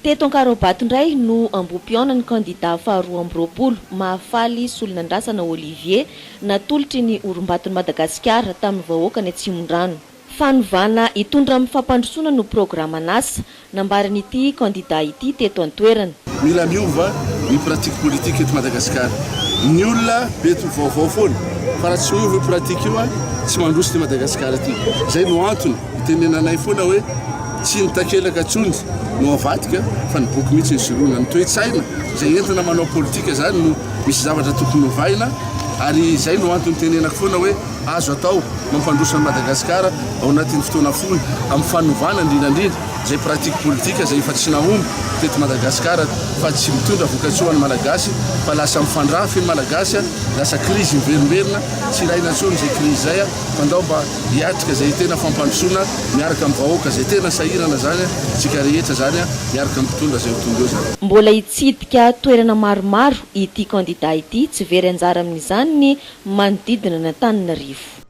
Teto Ankarobato indray no ambom-piaona ny kandida faharoa amby roapolo Mahafaly Solonandrasana Olivier natolotry ny orom-baton'i Madagasikara tamin'ny vahoaka ny Atsimondrano. Fanovana hitondra amin'ny fampandrosoana no programan'asa nambaran'ity kandida ity teto an-toerana. Mila miova ny pratique politique eto Madagasikara. Ny olona beto vaovao foana fa raha tsy miova pratique io tsy mandroso ny Madagasikara ity. Zay no antony itenenanay foana hoe tsy nitakelaka tsony no avadika fa ny boky mihitsy ny sirona ny toe-tsaina zay entina manao politika zany no misy zavatra tokony hovaina ary zay no antony tenenako foana hoe azo atao mampandroso ny Madagasikara ao anatin'ny fotoana fohy amin'ny fanovana indrindrandrindra zay pratique politika zay efa tsy nahomby teto Madagasikara fa tsy mitondra vokatsoa ny malagasy fa lasa mifandrafy ny malagasy lasa crise miverimberina tsy ilaina tsony zay crise zay fa ndao mba hiatrika zay tena fampandrosoana miaraka amin'ny vahoaka zay tena sahirana zany tsika rehetra zany miaraka mitondra zay tonga eo zany. Mbola hitsidika toerana maromaro ity kandida ity tsy very anjara amin'izany ny manodidina ny Antananarivo.